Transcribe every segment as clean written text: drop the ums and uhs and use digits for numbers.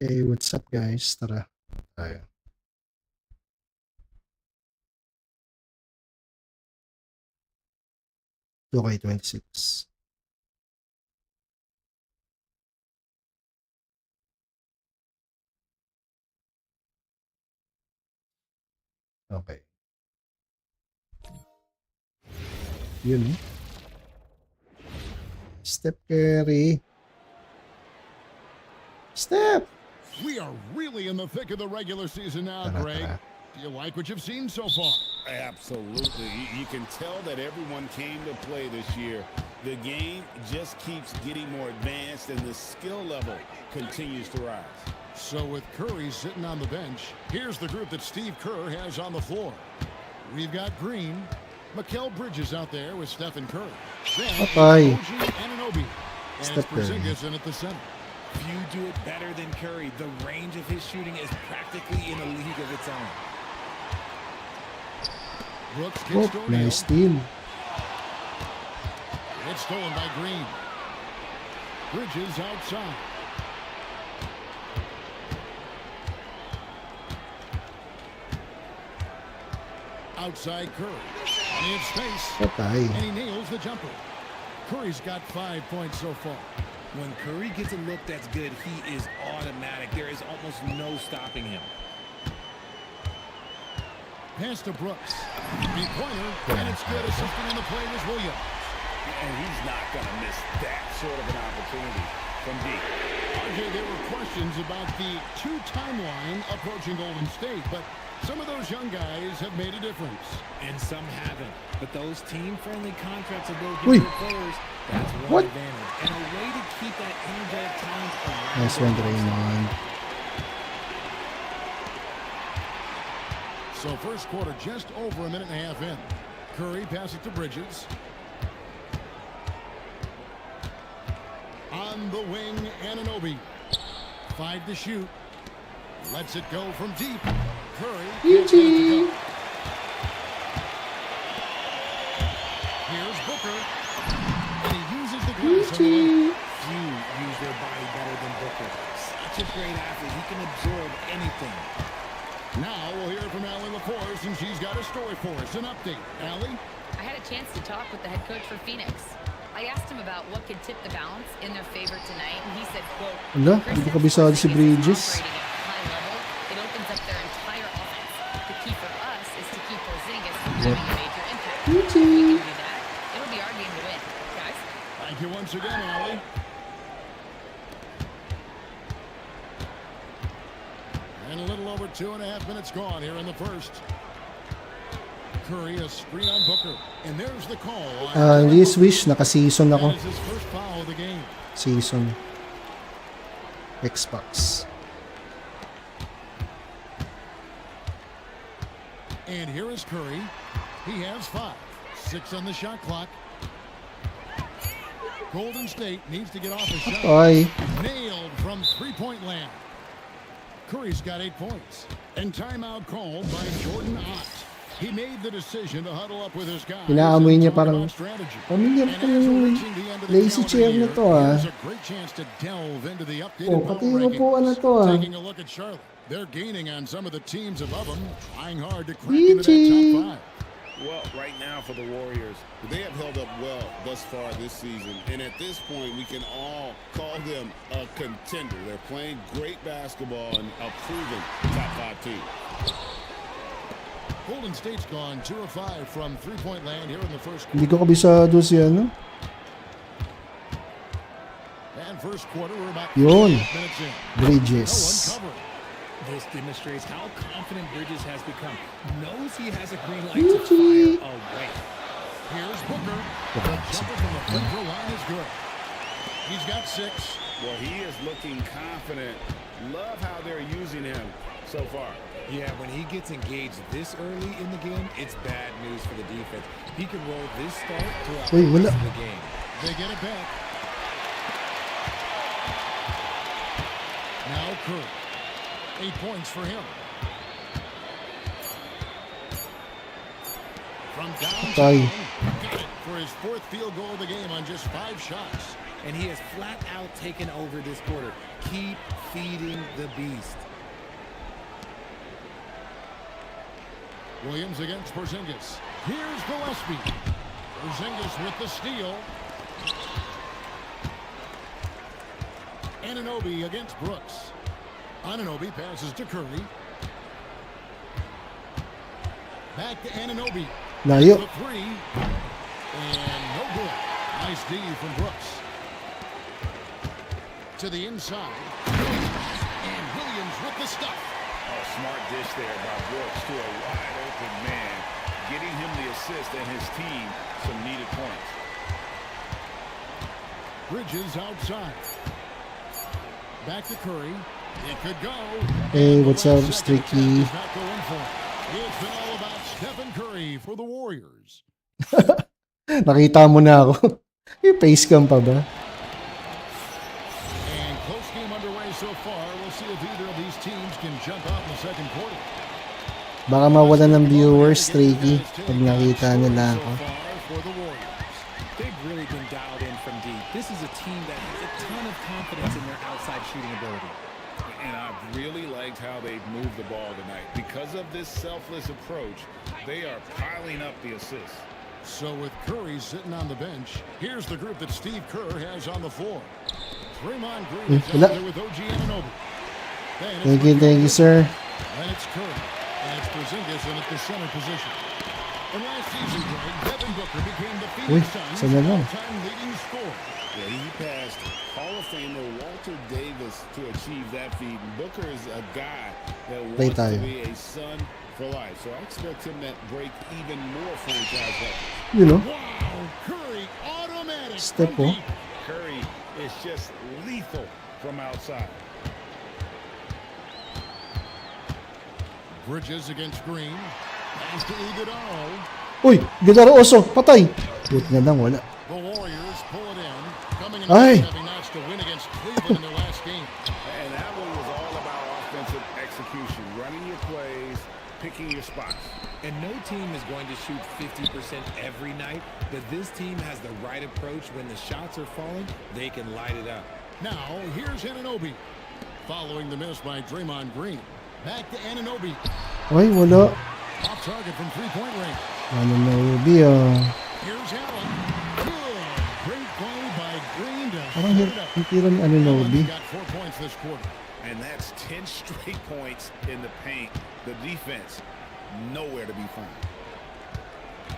Hey, what's up guys? Tara, tayo. Okay, 26. Okay. Yun. Step Curry. Step! We are really in the thick of the regular season now, Tara, Greg. tara. Do you like what you've seen so far? Absolutely. You can tell that everyone came to play this year. The game just keeps getting more advanced, and the skill level continues to rise. So with Curry sitting on the bench, here's the group that Steve Kerr has on the floor. We've got Green, Mikal Bridges out there with Stephen Curry. Then Patay. OG Anunoby. And Steph it's Curry. Porzingis in at the center. Few do it better than Curry. The range of his shooting is practically in a league of its own. Brooks Oh, gets to O'Neal. nice steal. It's stolen by Green. Bridges outside. Outside Curry. And he has space. Patay. And he nails the jumper. Curry's got 5 points so far. When Curry gets a look that's good, he is automatic. There is almost no stopping him. Pass to Brooks. Three-pointer. And it's good. Assisting on the play was Williams. And he's not going to miss that sort of an opportunity from deep. RJ, there were questions about the two timeline approaching Golden State, but some of those young guys have made a difference. And some haven't. But those team-friendly contracts of those Wait. younger players, that's one What? advantage. And a way to keep that energetic talent around. Nice one, Draymond. So first quarter just over a minute and a half in. Curry passes to Bridges. On the wing, Anunoby. 5 to shoot. Lets it go from deep. Curry can't get it to go. Here's Booker. And he uses the glass on the wing. Few use their body better than Booker. Such a great athlete. He can absorb anything. Now we'll hear from Allie LaForce, and she's got a story for us. An update. Allie? I had a chance to talk with the head coach for Phoenix. I asked him about what could tip the balance in their favor tonight, and he said, quote, Ala, hindi ko kabisado si Bridges. operating at a high level, it opens up their entire offense. The key for us is to keep Porzingis from having a major impact. If we can do that, it'll be our game to win. Guys? Thank you once again, Allie. And a little over 2.5 minutes gone here in the first. Curry, a screen on Booker. And there's the call. Hindi Swish, naka-season That ako. is his first foul of the game. Season. Xbox. And here is Curry. He has 5. 6 on the shot clock. Golden State needs to get off a shot. Patay. Nailed from three-point land. Curry's got 8 points. And timeout called by Jordan Ott. He made the decision to huddle up with his guys. Inaamoy niya and talk parang, about strategy. pamilyar And ko as yung we're reaching the end of the lazy calendar chair na year, to, ah. here's a great chance to delve into the updated Oh, power pati yung upuan na rankings. to, ah. Taking a look at Charlotte. They're gaining on some of the teams above them, trying hard to crack into that Gigi. top 5. Well, right now for the Warriors, they have held up well thus far this season. And at this point, we can all call them a contender. They're playing great basketball and a proven top 5 team. Golden State's gone 2 of 5 from three-point land here in the first quarter. Hindi ko kabisado si ano. And first quarter, we're about Yun. 8 minutes in. Bridges. No one covering. This demonstrates how confident Bridges has become. Knows he has a green light to Gigi. fire away. Here's Booker. The jumper from the free throw line is good. He's got 6. Well, he is looking confident. Love how they're using him so far. Yeah, when he gets engaged this early in the game, it's bad news for the defense. He can roll this start throughout Uy, the wala. rest of the game. They get it back. Now Curry. 8 points for him. From downtown, Patay. got it for his 4th field goal of the game on just 5 shots. and he has flat out taken over this quarter. Keep feeding the beast. Williams against Porzingis. Here's Gillespie. Porzingis with the steal. Anunoby against Brooks. Anunoby passes to Curry. Back to Anunoby. Layo. The three. And no good. Nice D from Brooks. To the inside. And Williams with the stuff. Oh, smart dish there by Brooks to a wide open man, getting him the assist and his team some needed points. Bridges outside. Back to Curry. It could go. Hey, what's up, Second Streaky? attack is not going for it. It's been all about Stephen Curry for the Warriors. Nakita mo na ako. Yung face cam pa ba? And close game underway so far. We'll see if either of these teams can jump out in the second quarter. Baka mawala ng viewers, Streaky, pag nakita nila ako. So far for the Warriors. They've really been dialed in from deep. This is a team that has a ton of confidence in their outside shooting ability. And I've really liked how they've moved the ball tonight. Because of this selfless approach, they are piling up the assists. So with Curry sitting on the bench, here's the group that Steve Kerr has on the floor. Draymond Green is wala. out there with OG Anunoby. Then Thank you, sir. And it's Curry. And it's Porzingis in at the center position. And last season, Greg, Devin Booker became the Phoenix Suns' sana lang. all-time leading scorer. Yeah, he passed Hall of Famer Walter Davis to achieve that feat. And Booker is a guy that Play wants to tayo. be a Sun for life. So I expect him to break even more franchise records. You know, Wow, Curry automatic. Step, from oh. deep. Curry is just lethal from outside. Bridges against Green. Thanks to Iguodala. uy, Gidaro Oso, patay. Buti na lang, wala. The Warriors pull it in. Coming in Ay. having notched a win against Cleveland in their last game. And that one was all about offensive execution, running your plays, picking your spots. And no team is going to shoot 50% every night, but this team has the right approach. When the shots are falling, they can light it up. Now, here's Anunoby. Following the miss by Draymond Green. Back to Anunoby. Ay, wala. Off target from three-point range. Ano na ubi, Here's Allen. Good. Great play by Green to Parang shut it up. hitira ni ano na ubi. Allen's got 4 points this quarter. And that's 10 straight points in the paint. The defense, nowhere to be found.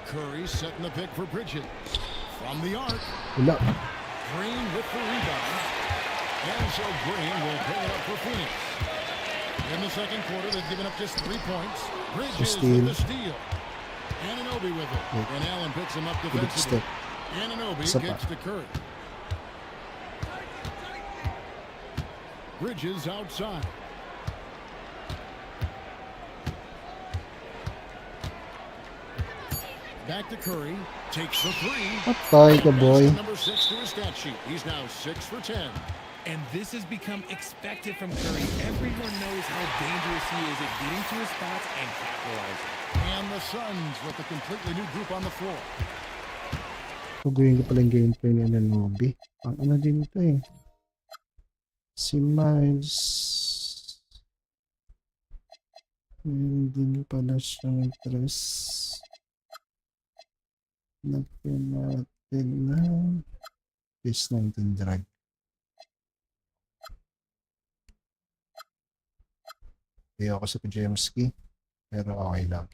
Curry setting the pick for Bridges. From the arc. Wala. Green with the rebound. And so Green will bring it up for Phoenix. In the second quarter, they've given up just 3 points. Bridges Steal. with the steal. Anunoby with it. Wait. And Allen picks him up Good defensively. step. Anunoby Isa pa. gets to Curry. Bridges outside. Back to Curry. Takes the three. Patay ka, boy. Number 6 to his stat sheet. He's now 6 for 10. And this has become expected from Curry. Everyone knows how dangerous he is at getting to his spots and capitalizing. And the Suns with a completely new group on the floor. Tuguyin ko pala yung gameplay ni Anunoby. Ang ano din ito eh. Si Miles. Meron din pala siyang interest. Lagyan natin na Phase 19 drag. Kaya ako sa Pajemski. Pero okay lang.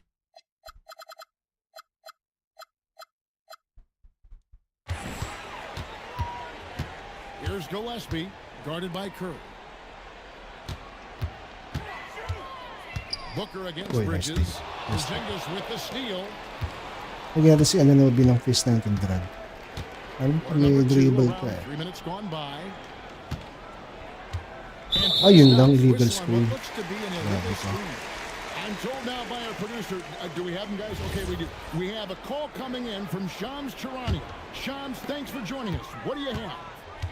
Here's Gillespie, guarded by Curry. Booker against Uy, nice Bridges. steal. Nice steal. Porzingis with the steal. Lagyan natin si Anunoby ng Phase 19 drag. Alam ko may Number 2 dribble around, ka eh. 3 minutes gone by. Ayun lang, illegal Whistle on screen. what looks to be an illegal Grabe ka. screen. I'm told now by our producer, do we have them, guys? Okay, we do. We have a call coming in from Shams Charania. Shams, thanks for joining us. What do you have?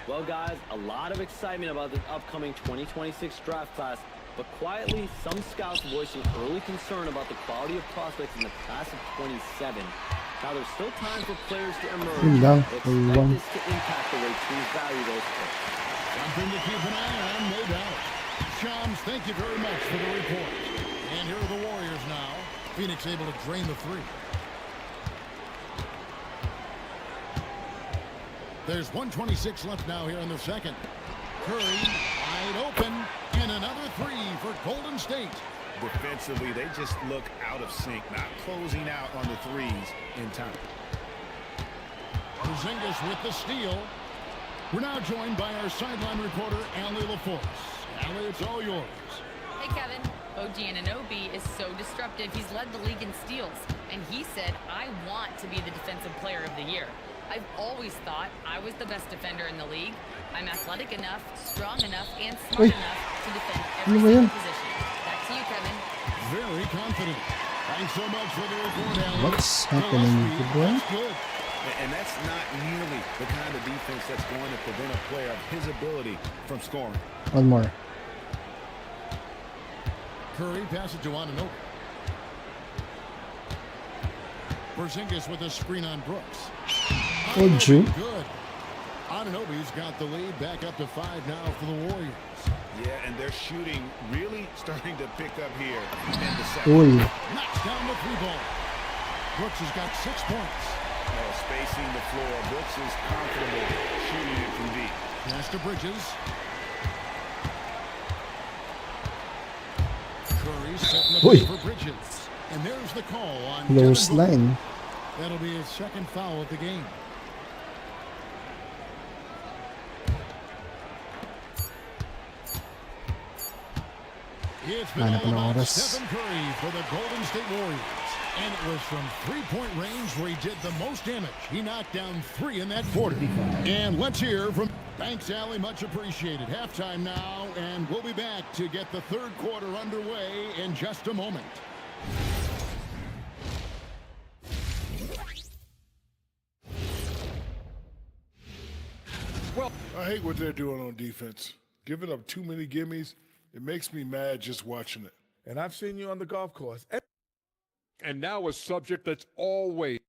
Well, guys, a lot of excitement about this upcoming 2026 draft class, but quietly, some scouts voicing early concern about the quality of prospects in the class of 27. Now there's still time for players to emerge. Yun lang. Expect Iwan. this to impact the way teams value those picks. Something to keep an eye on, no doubt. Shams, thank you very much for the report. And here are the Warriors now. Phoenix able to drain the three. There's 1:26 left now here in the second. Curry wide open, and another three for Golden State. Defensively, they just look out of sync, not closing out on the threes in time. Porzingis with the steal. We're now joined by our sideline reporter, Allie LaForce. Allie, it's all yours. Hey, Kevin. OG Anunoby is so disruptive. He's led the league in steals. And he said, I want to be the defensive player of the year. I've always thought I was the best defender in the league. I'm athletic enough, strong enough, and smart enough to defend every single position. Back to you, Kevin. Very confident. Thanks so much for the report, Allie. What's happening, Gillespie, that's good. And that's not nearly the kind of defense that's going to prevent a player of his ability from scoring. One more. Curry passes to Anunoby. Porzingis with a screen on Brooks. Oh, Drew. Good. Anunoby's got the lead back up to 5 now for the Warriors. Yeah, and their shooting really starting to pick up here in the second. Uy. Knocks down the three ball. Brooks has got 6 points. Spacing the floor. Brooks is comfortable shooting it from deep. Pass to Bridges. Curry setting the Uy. play for Bridges. And there's the call on Close Devin Booker. line. That'll be his second foul of the game. It's been Hanap all ng about oras. Stephen Curry for the Golden State Warriors. And it was from three-point range where he did the most damage. He knocked down 3 in that quarter. And let's hear from... Thanks, Allie. Much appreciated. Halftime now, and we'll be back to get the third quarter underway in just a moment. I hate what they're doing on defense. Giving up too many gimmies, it makes me mad just watching it. And I've seen you on the golf course. And now a subject that's always.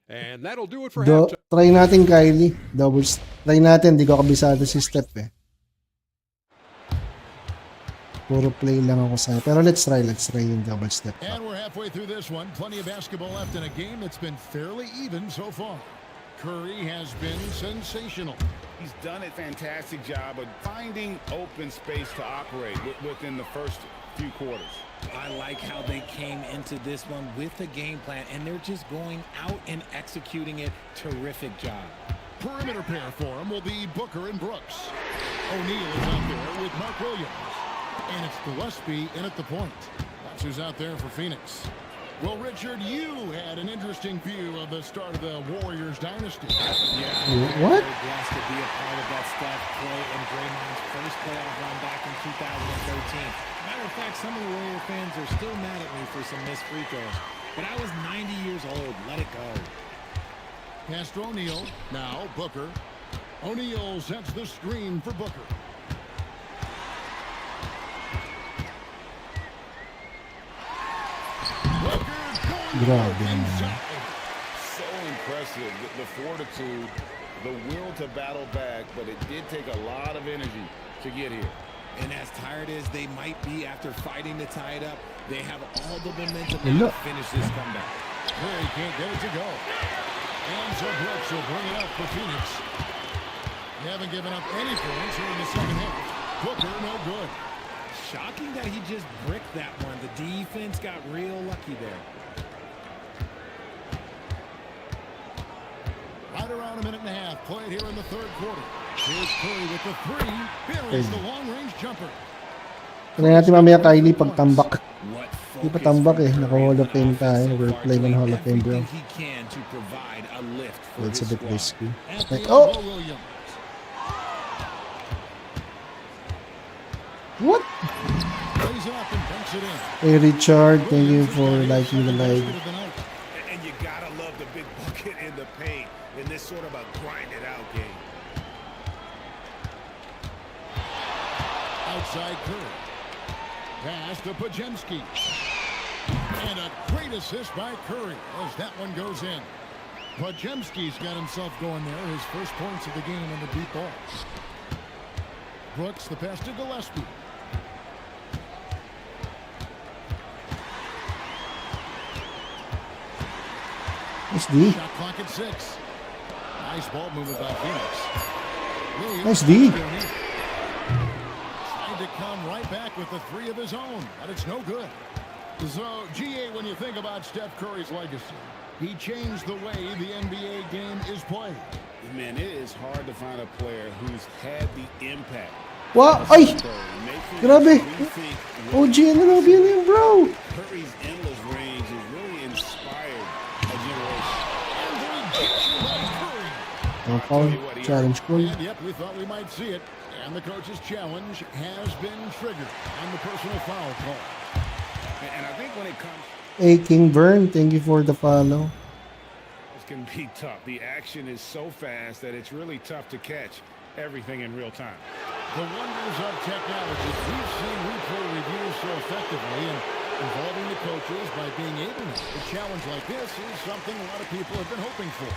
And that'll do it for halftime. Try natin, Kylie. Doubles. Try natin. Di ko kabisado si Step eh. Puro play lang ako sa'yo. Pero let's try yung double step. And we're halfway through this one. Plenty of basketball left in a game that's been fairly even so far. Curry has been sensational. He's done a fantastic job of finding open space to operate within the first few quarters. I like how they came into this one with a game plan, and they're just going out and executing it. Terrific job. Perimeter pair for him will be Booker and Brooks. O'Neal is out there with Mark Williams. And it's Gillespie in at the point. That's who's out there for Phoenix. Well, Richard, you had an interesting view of the start of the Warriors dynasty. Yeah, What? Very blessed to be a part of that Steph, Clay, and Draymond's first playoff run back in 2013. Matter of fact, some of the Warrior fans are still mad at me for some missed free throws. But I was 90 years old. Let it go. Pass to O'Neal. Now Booker. O'Neal sets the screen for Booker. Grabe naman. So impressive. The fortitude, the will to battle back, but it did take a lot of energy to get here. And as tired as they might be after fighting to tie it up, they have all the momentum Hey, now look. to finish this comeback. Curry can't get it to go. And so Brooks will bring it up for Phoenix. They haven't given up any points here in the second half. Booker, no good. Shocking that he just bricked that one. The defense got real lucky there. Right around a minute and a half played here in the third quarter. Here's Curry with the three. Buries the long-range jumper. Try natin mamaya, Kylie, pagtambak. What Di pa focus tambak from eh. Curry Naka-Hall of Fame on tayo. offense We're so far, playing on doing Hall of Fame, bro. everything he can to provide a lift for It's a his bit squad. risky. At the Like, oh! elbow, Williams. What? Lays it up and banks it in. Hey, Richard. Thank you for liking the live. And you gotta love the big bucket in the paint in this sort of a grinded out game. Outside Curry. Pass to Podziemski. And a great assist by Curry as that one goes in. Podziemski's got himself going there. His first points of the game on the deep ball. Brooks, the pass to Gillespie. Nice D. Shot clock at 6. Nice ball movement by Phoenix. Williams Nice D. trying to come right back with the 3 of his own, but it's no good. So, GA, when you think about Steph Curry's legacy, he changed the way the NBA game is played. Man, it is hard to find a player who's had the impact. Wow! Ay! Making Grabe! us rethink OG Anunoby na yun, bro! Curry's endless range has really inspired a generation. And the rejection by Curry. Foul. Challenge cool. And yep, we thought we might see it. And the coach's challenge has been triggered on the personal foul call. And I think when it comes, Hey, King Vern, thank you for the follow. this can be tough. The action is so fast that it's really tough to catch everything in real time. The wonders of technology. We've seen replay reviews so effectively, and involving the coaches by being able to a challenge like this is something a lot of people have been hoping for.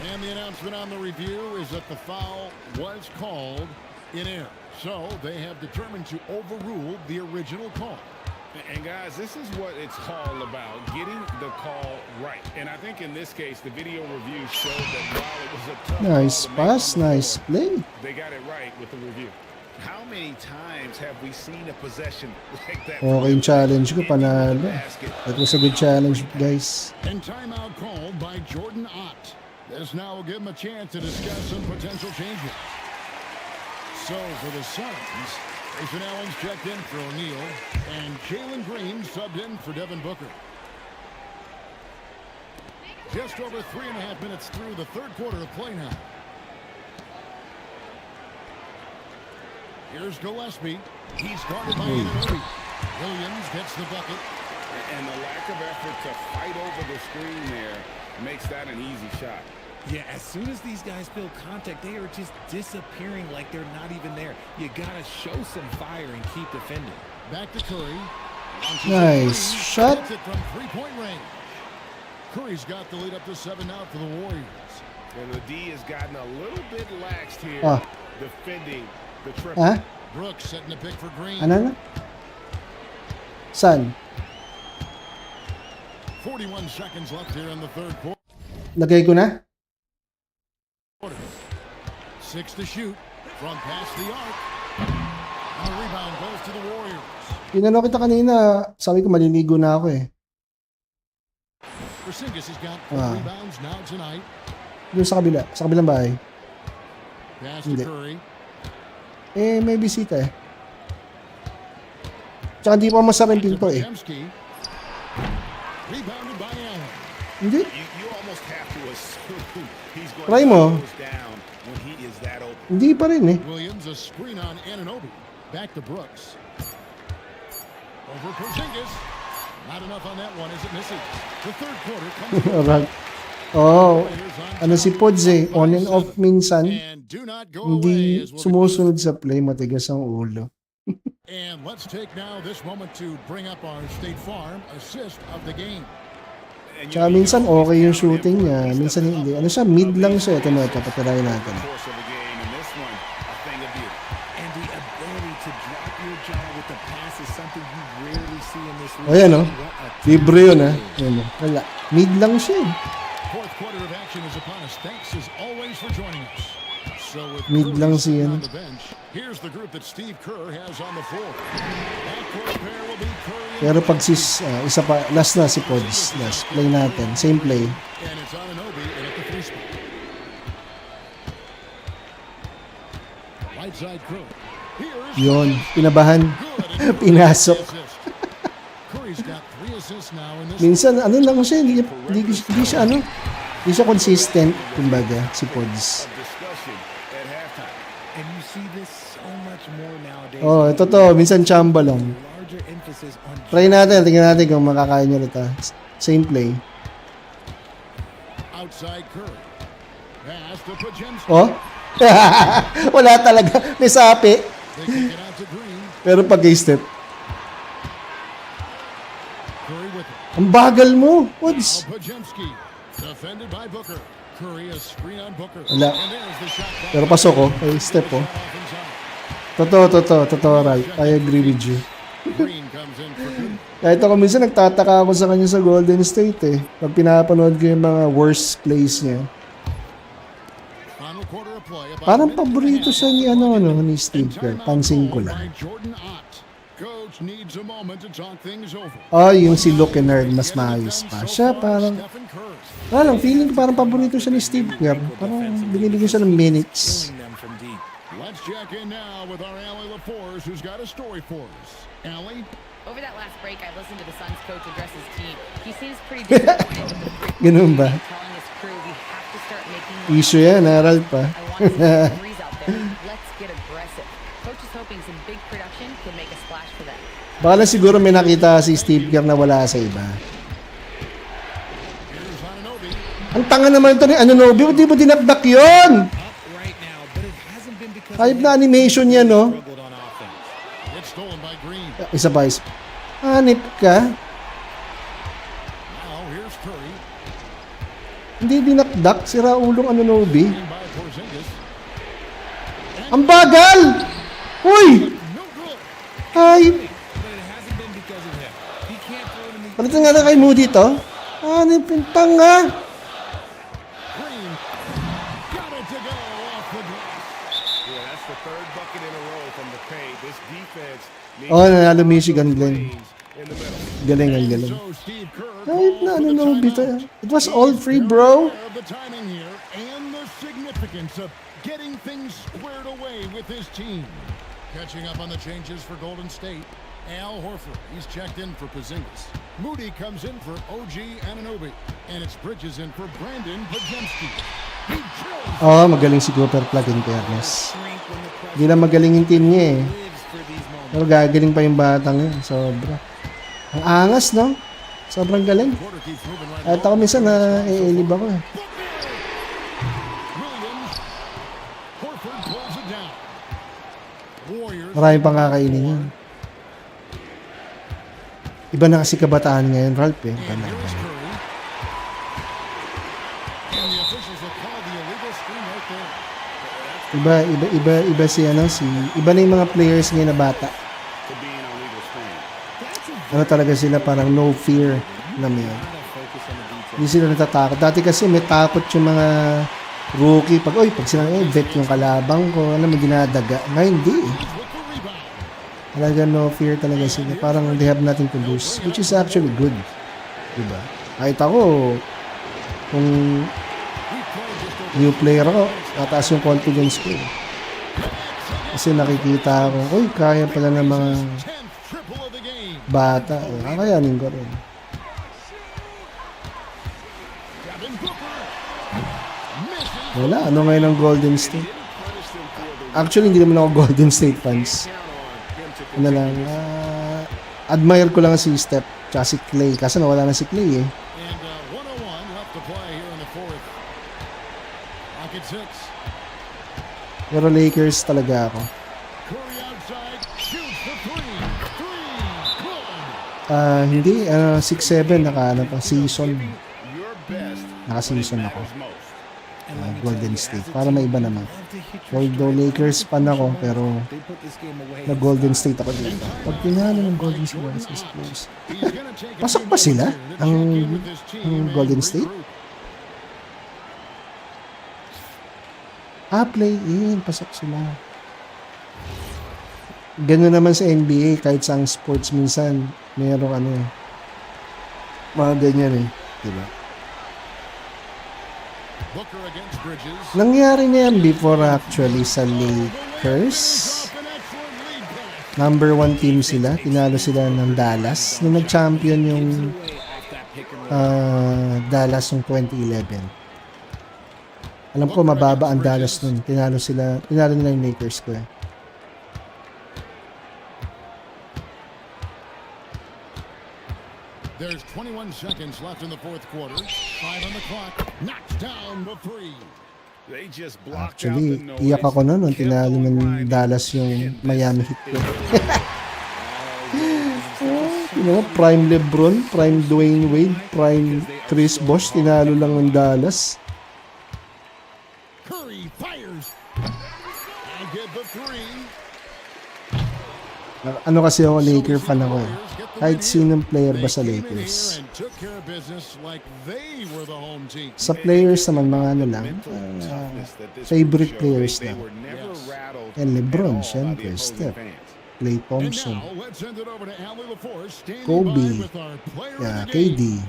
And the announcement on the review is that the foul was called in air. So they have determined to overrule the original call. And guys, this is what it's all about, getting the call right. And I think in this case, the video review showed that while it was a tough Nice call to make pass, on the nice floor, play. they got it right with the review. How many times have we seen a possession like that? Okay yung challenge ko, panalo. That was a good challenge, guys. And timeout called by Jordan Ott. This now will give him a chance to discuss some potential changes. So for the Suns, Grayson Allen's checked in for O'Neal, and Jalen Green subbed in for Devin Booker. Just over 3.5 minutes through the third quarter of play now. Here's Gillespie. He's guarded by Anunoby. Williams gets the bucket. And the lack of effort to fight over the screen there makes that an easy shot. Yeah, as soon as these guys feel contact, they are just disappearing like they're not even there. You gotta show some fire and keep defending. Back to Curry. Launches Nice a three. shot. Hits it from three-point range. Curry's got the lead up to 7 now for the Warriors. And the D has gotten a little bit laxed here, Ah. defending the triple. Ha? Brooks setting the pick for Green. Ano na? San? 41 seconds left here in the third quarter. Lagay ko na? 6 to shoot from past the arc. And the rebound goes to the Warriors. Tinanong kita kanina, sabi ko maliligo na ako eh. Porzingis has got 4 Ah. rebounds now tonight. Doon sa kabila, sa kabilang bahay. Pass to Hindi. Curry. Eh, may bisita eh. Tsaka di pa masarap yung pinto eh. Podziemski. Rebounded by Allen. Hindi. You almost have to assume he's going Try to mo. close down when he is that open. Hindi pa rin eh. Williams, a screen on Anunoby. Back to Brooks. Over Porzingis. Not enough on that one as it misses. The third quarter comes Alright. Oh, ano si Pods eh, on and off minsan, and do not go away hindi as we'll sumusunod sa play, matigas ang ulo. And let's take now this moment to bring up our State Farm assist of the game. And Tsaka minsan okay yung shooting niya, minsan hindi. Ano siya, mid lang siya. Ito na, papatirahin natin. course of the game, and this one, a thing of beauty. And the ability to drop your jaw with the pass is something you rarely see in this league. O yan o, What a libre yun ha. Yan o, wala. Mid lang siya eh. Fourth quarter of action is upon us. Thanks as always for joining us. So with Mid Curry lang sitting siya. on the bench, here's the group that Steve Kerr has on the floor. Backcourt pair will be Curry and Pero pag isa pa, last na si Pods. Last, play natin. Same play. and it's Anunoby in at the free spot. Right side Curry. Here's Yun, pinabahan. good. And Pinasok. assist. Curry's got 3 assists now in this. Minsan, ano lang siya, hindi siya ano, hindi siya consistent, kumbaga, si Pods. Of discussion at halftime. And you see this so much more nowadays. Oh, ito to, minsan chamba lang. Larger emphasis on Try natin, tingnan natin kung makakaya nyo rito. Same play. Outside Curry. Pass to Podziemski. Oh? Wala talaga, may sapi. They kick it out to Green. Pero pag step Curry with it. Ang bagal mo, Woods. Now Podziemski, defended by Booker. Curry, a screen on Booker. Wala. And there's the shot clock. Pero pasok ko. Ay, step oh. Totoo, Ralph. I agree with you. Green comes in for good. Kahit ako minsan nagtataka ako sa kanya sa Golden State eh. Pag pinapanood ko yung mga worst plays niya. Final quarter of play. About Parang a minute and a paborito half. siya ni Steve Kerr. Timeout Pansin ko called lang. by Jordan Ott. Coach needs a moment to talk things over. Oh, yung si Luke Kennard mas maayos pa. Siya parang, Stephen Curry. parang feeling ko parang paborito siya ni Steve Kerr. Parang binibigyan siya ng minutes. Killing them from deep. Let's check in now with our Allie LaForce, who's got a story for us. Allie? Over that last break, I listened to the Suns coach address his team. He seems pretty disappointed with the free Ganun ba? telling his crew we have to start making Issue yan, aral pa. I want to see some threes out there. Let's get aggressive. Coach is hoping some big production can make a splash for them. Baka lang siguro may nakita si Steve Kerr na wala sa iba. Here's Anunoby. Ang tanga naman ito ni Anunoby. Di ba dinakdak yun? Up right now, but it hasn't been because Hype na animation yan, no? struggled on offense. It's stolen by Green. Isa pa, isa. Hanip ka? Now here's Curry. Hindi dinakdak. Sira ulong Anunoby. In by Porzingis. Ang bagal! Uy! No good. Ay! But it hasn't been because of him. He can't throw it in the Palitan nga na kay Moody to. Hanip yung tanga. Green. Got it to go off the glass. Yeah, that's the third bucket in a row from the paint. This defense needs Oh, nanalo Michigan Glenn. lanes in the middle. Galing, ang galing. So Steve Kerr Kahit na called for the Anunoby to. timeout. It was all free, bro. Of the timing here and the significance of getting things squared away with his team. Catching up on the changes for Golden State. Al Horford, he's checked in for Porzingis. Moody comes in for OG Anunoby. And it's Bridges in for Brandon Podziemski. He drills. Oh, magaling si Cooper Plug in fairness. shrink when the pressure Hindi na magaling yung team niya eh. lives for these moments. Pero gagaling pa yung batang yun. Sobra. Ang angas, no? Sobrang galing. Quarter keeps moving right Kahit ako minsan na iilib ako eh. Williams. Horford pulls it down. Warriors. Marami pang kakainin yun. Iba na kasi kabataan ngayon, Ralph eh. Iba And na. here's Curry. And the officials have called the illegal screen right there. Iba iba na yung mga players ngayon na bata. To be an illegal screen. Ano talaga sila, parang no fear na may. Focus on the details. Hindi sila natatakot. Dati kasi may takot yung mga rookie. Pag sila, vet yung kalabang ko, alam mo, dinadaga. Ngayon, hindi eh. With the rebound. Talaga no fear talaga sila. Parang they have nothing to lose. Which is actually good. Diba? Kahit ako, kung new player ako, tataas yung confidence ko. Kasi nakikita ako, uy, kaya pala ng mga 10th triple of the game. bata. Kakayanin ko rin. Devin Booker. Misses. Wala, ano ngayon ang Golden State? Actually, hindi naman ako Golden State fans. Ano lang, admire ko lang si Steph tsaka si Clay. Kasi nawala na si Clay eh. And 101 left to play here in the fourth. Pocket 6. Pero Lakers talaga ako. Curry outside. Shoots the three. Good. Hindi, 6-7 naka season. Your best Naka-season ako. matters most. Golden State. Para may iba naman. Although Lakers fan ako, pero They put this game away. nag-Golden State ako dito. Pag tinalo ng Golden State ako sa Spurs, He's gonna take a pasok few pa sila? minutes here to Ang, check in with his team ang and Golden State? regroup. Play in. Pasok sila. Ganun naman sa NBA, kahit sa ang sports minsan, mayroong ano eh. Mga ganyan eh. Diba? Booker against Bridges. Nangyari na yan before actually sa Lakers. Off an excellent lead pass. Number 1 team sila. Tinalo sila ng Dallas. Nung nag-champion yung Away off that pick and roll. Dallas ng 2011. Alam ko mababa ang Dallas nun. Tinalo nila yung Lakers ko eh. There's 21 seconds left in the fourth quarter. 5 on the clock. Knocks down the three. They just blocked Actually, out the noise. iyak ako nun nung kept tinalo on ng grinding. Dallas yung Miami Heat ko. So Prime LeBron, Prime Dwayne Wade, Prime Chris Bosh, tinalo lang ng Dallas. Curry fires. And get the three. Ano kasi ako, Laker fan ako eh. Kahit sinong player ba sa Lakers. Sa players naman, mga ano lang, favorite players lang. And LeBron, syempre, Steph, Klay Thompson, Kobe, KD.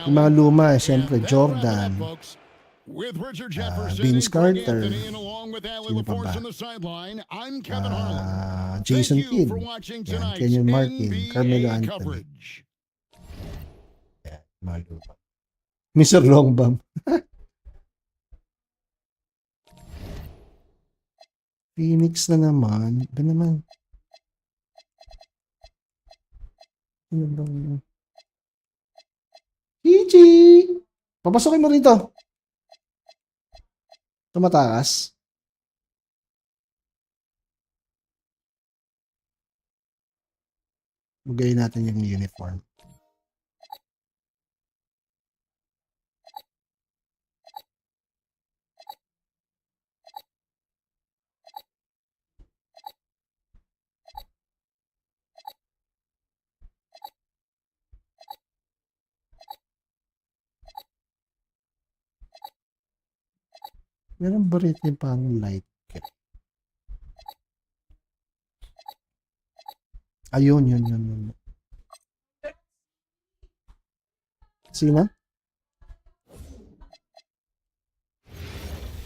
Yung mga luma, syempre, Jordan, Vince Carter, sino pa ba? Jason Kidd, yan, Kenyon Martin, Carmelo Anthony. Yan, mga luma. Mr. Longbam. Phoenix na naman. Ba naman? Ano ba? Gigi! Papasokin mo rito. Tumatakas. Bugay natin yung uniform. Meron ba rito yung parang light cap? Ayun, yun. Sino?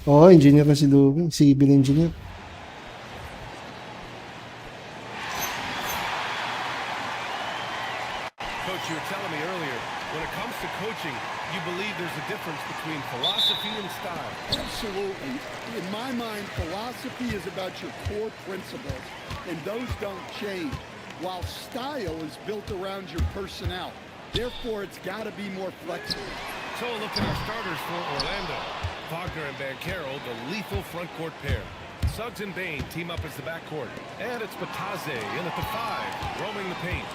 Oo, engineer na si Luby. Civil engineer. Coach, you were telling me earlier, when it comes to coaching, you believe there's a difference between philosophy and style. Absolutely. In my mind, philosophy is about your core principles, and those don't change, while style is built around your personnel. Therefore, it's got to be more flexible. So look at our starters for Orlando. Wagner and Banchero, the lethal front court pair. Suggs and Bane team up as the backcourt. And it's Batase in at the 5, roaming the paint.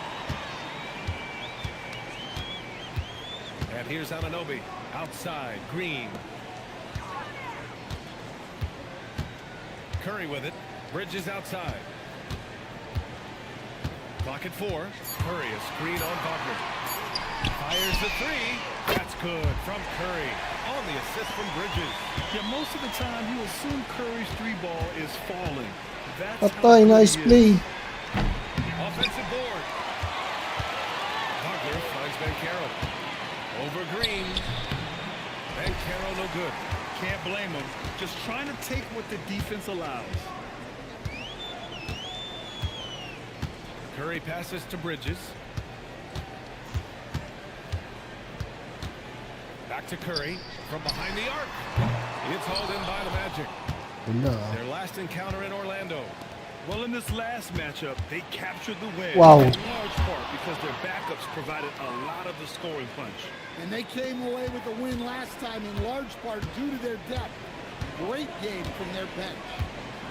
And here's Anunoby, outside, Green. Curry with it, Bridges outside. Clock at 4, Curry, a screen on Wagner. Fires the 3, that's good from Curry, on the assist from Bridges. Yeah, most of the time you assume Curry's 3-ball is falling. That's Patay, nice play. Offensive board. Wagner finds Banchero. Over Green. Banchero no good. Can't blame him. Just trying to take what the defense allows. Curry passes to Bridges. Back to Curry from behind the arc. It's hauled in by the Magic. Their last encounter in Orlando. Well, in this last matchup, they captured the win Wow. in large part because their backups provided a lot of the scoring punch. And they came away with the win last time in large part due to their depth. Great game from their bench.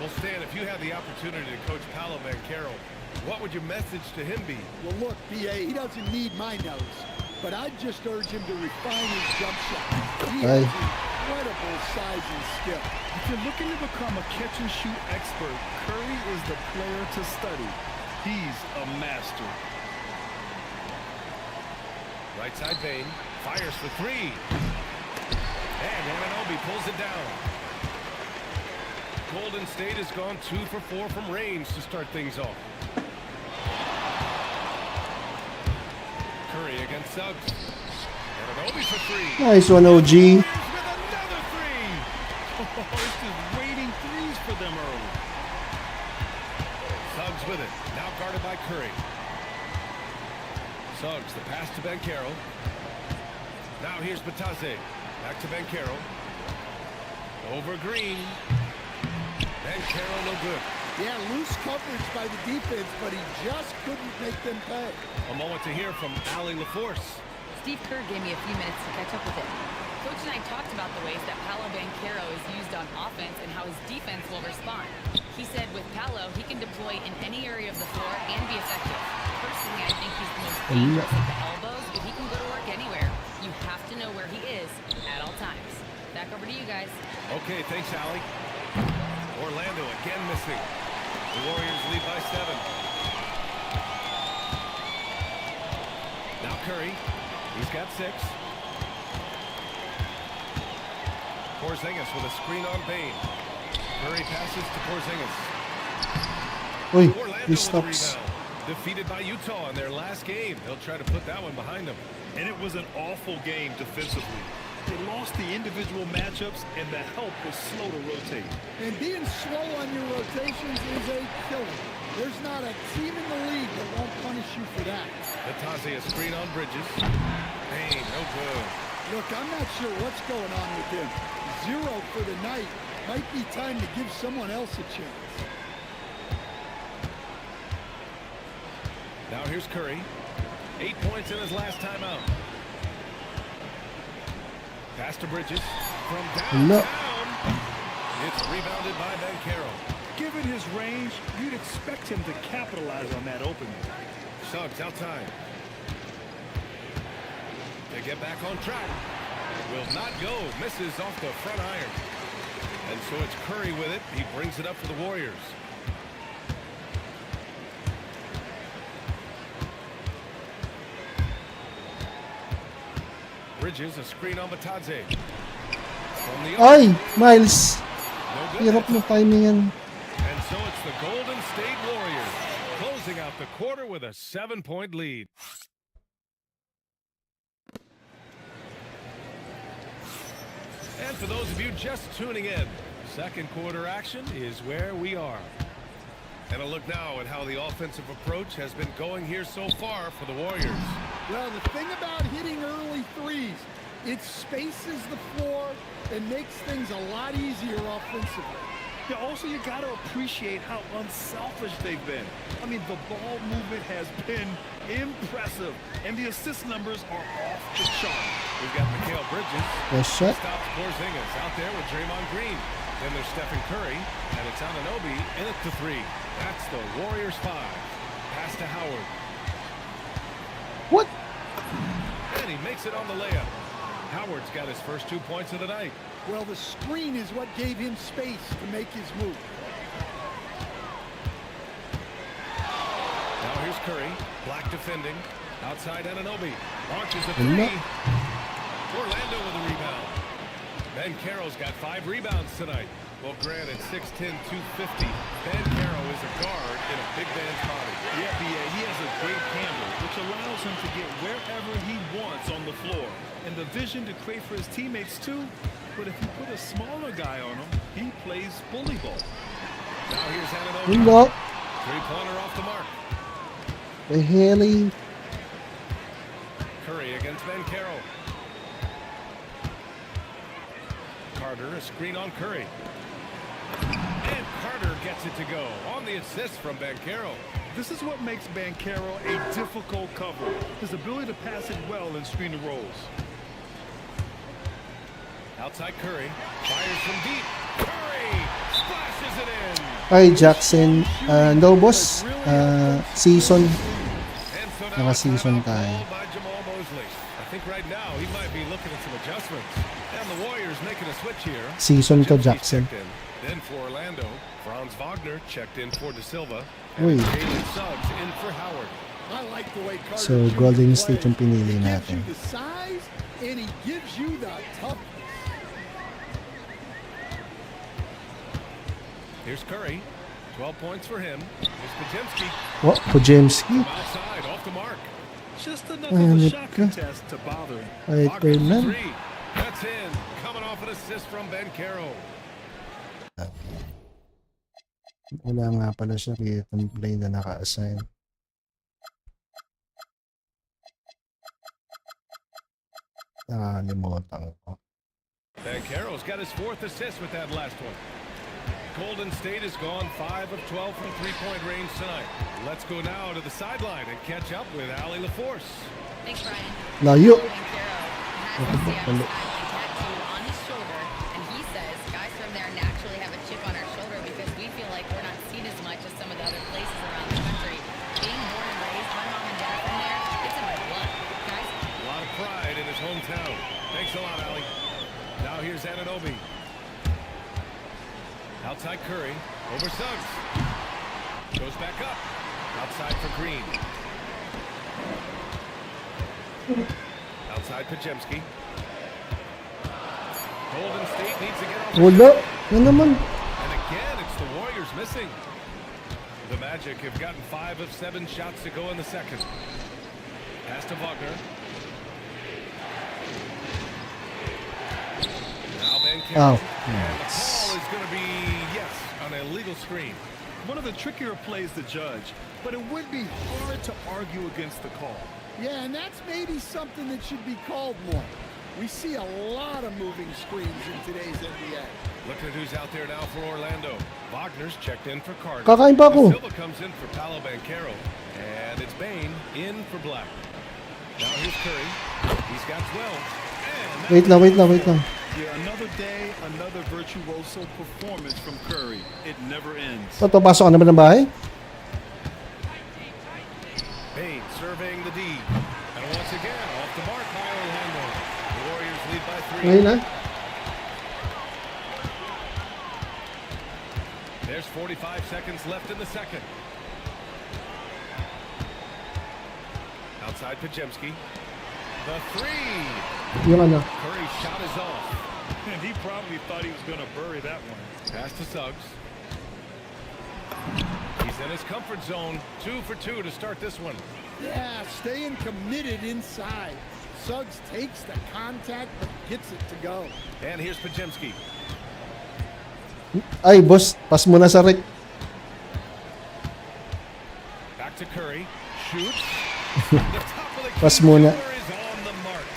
Well, Stan, if you had the opportunity to coach Paolo Banchero, what would your message to him be? Well, look, B.A., he doesn't need my nose, but I'd just urge him to refine his jump shot. He has incredible size and skill. If you're looking to become a catch-and-shoot expert, Curry is the player to study. He's a master. Right side Bane, fires for 3. And Anunoby pulls it down. Golden State has gone 2 for 4 from range to start things off. Curry against Suggs. Anunoby for 3. Nice one, OG. With another 3. It's just waiting threes for them early. Suggs with it. Now guarded by Curry. Suggs, the pass to Banchero. Now here's Batase. Back to Banchero. Over Green. Banchero no good. Yeah, loose coverage by the defense, but he just couldn't make them pay. A moment to hear from Allie LaForce. Steve Kerr gave me a few minutes to catch up with him. Coach and I talked about the ways that Paolo Banchero is used on offense and how his defense will respond. He said with Paolo, he can deploy in any area of the floor and be effective. Personally, I think he's the most dangerous at the elbows, but he can go to work anywhere. You have to know where he is at all times. Back over to you guys. Okay, thanks, Allie. Orlando again missing. The Warriors lead by 7. Now Curry. He's got 6. Porzingis with a screen on Bane. Curry passes to Porzingis. Uy, Orlando he with a stops. rebound. Defeated by Utah in their last game. They'll try to put that one behind them. And it was an awful game defensively. They lost the individual matchups, and the help was slow to rotate. And being slow on your rotations is a killer. There's not a team in the league that won't punish you for that. Natase a screen on Bridges. Bane, no good. Look, I'm not sure what's going on with him. 0 for the night. Might be time to give someone else a chance. Now here's Curry. 8 points in his last time out. Pass to Bridges from downtown. It's rebounded by Banchero. Given his range, you'd expect him to capitalize on that opening. Suggs outside. They get back on track. Will not go. Misses off the front iron. And so it's Curry with it. He brings it up for the Warriors. Bridges, a screen on Batadze. Ay, Miles. No good. Hirap ng timing yan. And so it's the Golden State Warriors closing out the quarter with a 7-point lead. And for those of you just tuning in, second quarter action is where we are. And a look now at how the offensive approach has been going here so far for the Warriors. Well, the thing about hitting early threes, it spaces the floor and makes things a lot easier offensively. Yeah, also, you got to appreciate how unselfish they've been. I mean, the ball movement has been impressive, and the assist numbers are off the chart. We've got Mikal Bridges. Nice shot. Stops Porzingis out there with Draymond Green. Then there's Stephen Curry, and it's Anunoby in it to 3. That's the Warriors 5. Pass to Howard. What? And he makes it on the layup. Howard's got his first 2 points of the night. Well, the screen is what gave him space to make his move. Now here's Curry. Black defending. Outside Anunoby. Launches a 3. Orlando with a rebound. Banchero's got 5 rebounds tonight. Well, granted, 6'10", 250. Banchero is a guard in a big man's body. Yeah, B.A., he has a great handle, which allows him to get wherever he wants on the floor. And the vision to create for his teammates, too. But if you put a smaller guy on him, he plays bully ball. Now here's Anunoby. Hindi. Three-pointer off the mark. The Haley. Curry against Banchero. Carter, a screen on Curry. And Carter gets it to go on the assist from Banchero. This is what makes Banchero a difficult cover. His ability to pass it well and screen the rolls. Outside Curry. Fires from deep. Curry splashes it in. Ay, Jackson. No, boss. Season. And so now Naka-season a timeout tayo. called by Jamal Mosley. I think right now he might be looking at some adjustments. And the Warriors making a switch here. Season to Gypsy Jackson. checked in. Then for Orlando, Franz Wagner checked in for De Silva. Uy. And Jalen Suggs in for Howard. I like the way Carter So, Jr. Golden plays. State yung pinili He gives natin. you the size, and he gives you the toughness. Here's Curry. 12 points for him. Here's Podziemski. What? Pojemski? Outside, off the mark. Just enough of a Hanip shot ka. contest to bother him. Ay, Wagner for Fernan. 3. That's in. Coming off an assist from Banchero. Wala nga pala siya itong play na naka-assign. Nakalimutan ko. Banchero's got his 4th assist with that last one. Golden State has gone 5 of 12 from three-point range tonight. Let's go now to the sideline and catch up with Allie LaForce. Thanks, Brian. Layo. Paolo Banchero has a Seattle Skyline tattoo on his shoulder, and he says guys from there naturally have a chip on our shoulder because we feel like we're not seen as much as some of the other places around the country. Being born and raised, my mom and dad from there, it's in my blood. Guys, A lot of pride in his hometown. Thanks a lot, Ali. Now here's Anunoby. Outside Curry. Over Suggs. Goes back up. Outside for Green. Outside Pajemski. Golden State needs to get off the Wala. shot. Yan naman. And again, it's the Warriors missing. The Magic have gotten 5 of 7 shots to go in the second. Pass to Wagner. Now Banchero. Oh. And the call is going to be, yes, on a legal screen. One of the trickier plays to judge, but it would be hard to argue against the call. Yeah, and that's maybe something that should be called more. We see a lot of moving screens in today's NBA. Look at who's out there now for Orlando. Wagner's checked in for Carter. Kakain pa ako. Silva comes in for Paolo Banchero. And it's Bane in for Black. Now here's Curry. He's got 12. And Wait lang. Yeah, another day, another virtuoso performance from Curry. It never ends. Papasok ka naman ng bahay? Bane surveying the D. And once again, off the mark by Orlando. The Warriors lead by 3. Ngayon na. There's 45 seconds left in the second. Outside Pajemski. The 3. Yung ano. Curry's shot is off. And he probably thought he was going to bury that one. Pass to Suggs. He's in his comfort zone. 2 for 2 to start this one. Yeah, staying committed inside. Suggs takes the contact but gets it to go. And here's Pajemski. Ay, boss. Pass mo na sa Rick. Back to Curry. Shoots. The top of the Pass key muna. jumper is on the mark.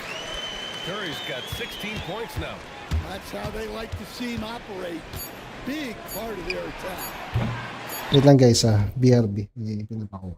Curry's got 16 points now. That's how they like to see him operate. Big part of their attack. Wait lang guys BRB. May pinapakuha.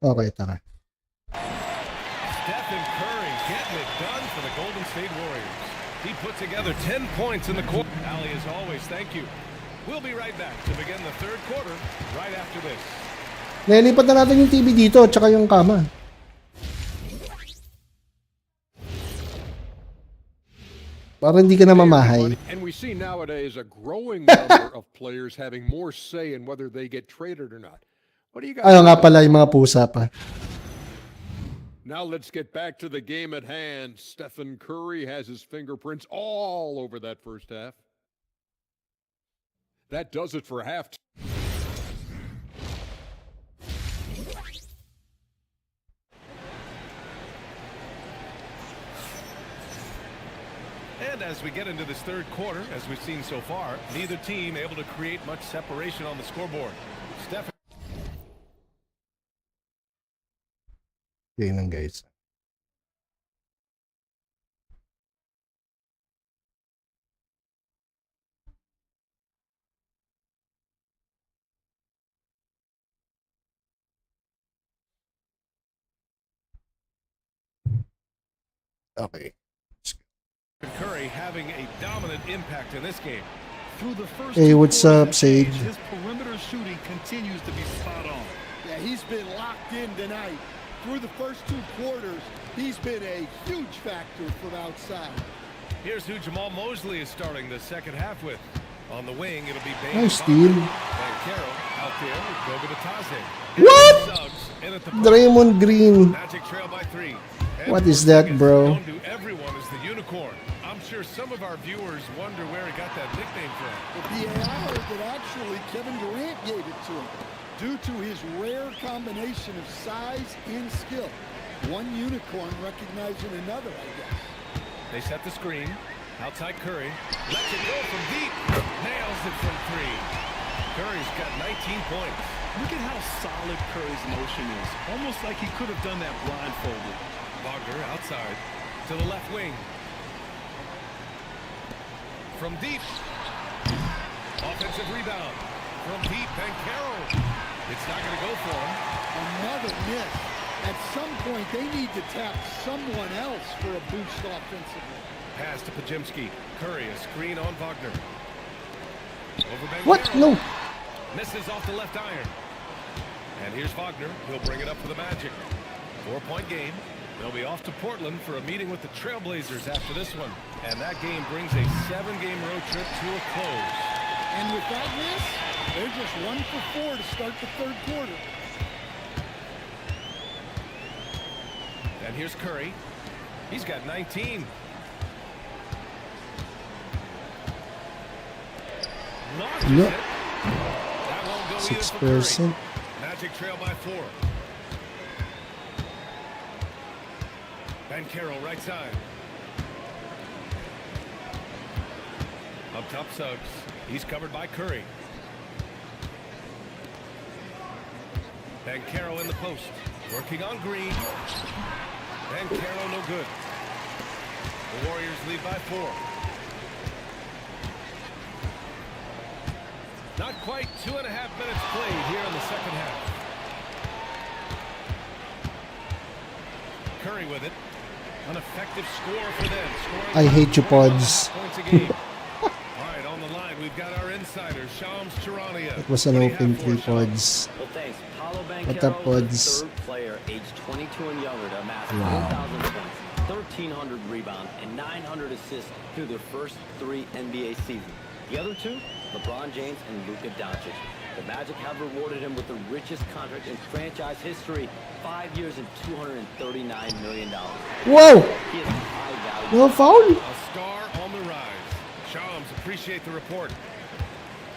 Okay, tara. Stephen Curry getting it done for the Golden State Warriors. He put together 10 points in the court. Ali, as always, thank you. We'll be right back to begin the third quarter right after this. Nilipat na natin yung TV dito, tsaka yung kama. Para hindi ka na mamahay. And we see nowadays a growing number of players having more say in whether they get traded or not. What do you guys Ayaw nga pala yung mga pusa pa. Now let's get back to the game at hand. Stephen Curry has his fingerprints all over that first half. That does it for half. And as we get into this third quarter, as we've seen so far, neither team able to create much separation on the scoreboard. Stephen. Yan lang, guys. Okay. Curry having a dominant impact in this game. Through the first Hey, two what's quarters up, of Sage? games, his perimeter shooting continues to be spot on. Yeah, he's been locked in tonight. Through the first two quarters, he's been a huge factor from outside. Here's who Jamal Mosley is starting the second half with. On the wing, it'll be Bane. Nice steal. Banchero out there with Goga Bitadze. What? Suggs in at the post. Draymond Green. Magic trail by 3. What is that, bro? Known to everyone as the unicorn. I'm sure some of our viewers wonder where he got that nickname from. The BAI heard that actually Kevin Durant gave it to him due to his rare combination of size and skill. One unicorn recognizing another, I guess. They set the screen. Outside Curry. Lets it go from deep. Nails it from 3. Curry's got 19 points. Look at how solid Curry's motion is. Almost like he could have done that blindfolded. Wagner outside to the left wing. From deep. Offensive rebound. From deep, Banchero. It's not going to go for him. Another miss. At some point, they need to tap someone else for a boost offensively. Pass to Pajimski. Curry, a screen on Wagner. Over Banchero. What? No. Misses off the left iron. And here's Wagner. He'll bring it up for the Magic. 4-point game. They'll be off to Portland for a meeting with the Trailblazers after this one. And that game brings a 7-game road trip to a close. And with that miss, they're just 1 for 4 to start the third quarter. And here's Curry. He's got 19. Launches No. it. That won't go either for 6%. Curry. Magic trail by 4. Banchero right side. Up top Suggs. He's covered by Curry. Banchero in the post. Working on Green. Banchero no good. The Warriors lead by 4. Not quite 2.5 minutes played here in the second half. Curry with it. An effective score for them. Scoring I hate you, pods. points a game. All right, on the line, we've got our insider, Shams Charania. It was an open 3 pods. Well, thanks. Paulo What up, Banchero pods? is the third player aged 22 and younger to amass Wow. 4,000 points, 1,300 rebounds, and 900 assists through their first 3 NBA seasons. The other 2, LeBron James and Luka Doncic. The Magic have rewarded him with the richest contract in franchise history, 5 years and $239 million. Whoa! He is a high value. No foul? A star on the rise. Shams, appreciate the report.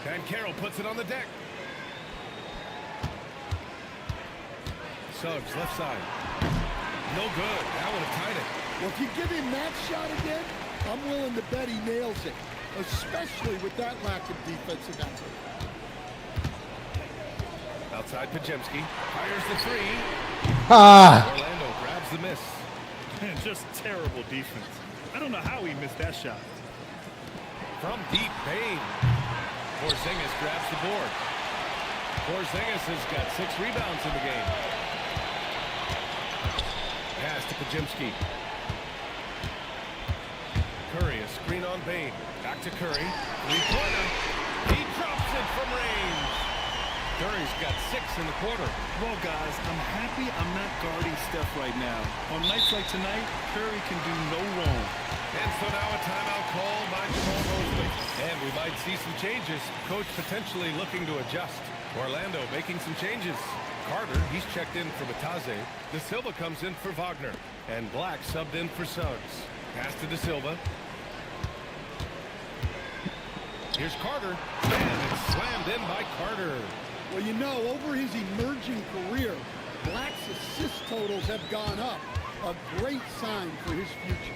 Banchero puts it on the deck. Suggs, left side. No good. That would have tied it. Well, if you give him that shot again, I'm willing to bet he nails it, especially with that lack of defensive effort. Outside Pajemski. Fires the 3. Ah! Orlando grabs the miss. Man, just terrible defense. I don't know how he missed that shot. From deep, Bane. Porzingis grabs the board. Porzingis has got 6 rebounds in the game. Pass to Pajimski. Curry, a screen on Bane. Back to Curry. 3-pointer. He drops it from range. Curry's got 6 in the quarter. Well, guys, I'm happy I'm not guarding Steph right now. On nights like tonight, Curry can do no wrong. And so now a timeout call by Jamal Mosley. And we might see some changes. Coach potentially looking to adjust. Orlando making some changes. Carter, he's checked in for Bataze. De Silva comes in for Wagner. And Black subbed in for Suggs. Pass to De Silva. Here's Carter. And it's slammed in by Carter. Well, you know, over his emerging career, Black's assist totals have gone up. A great sign for his future.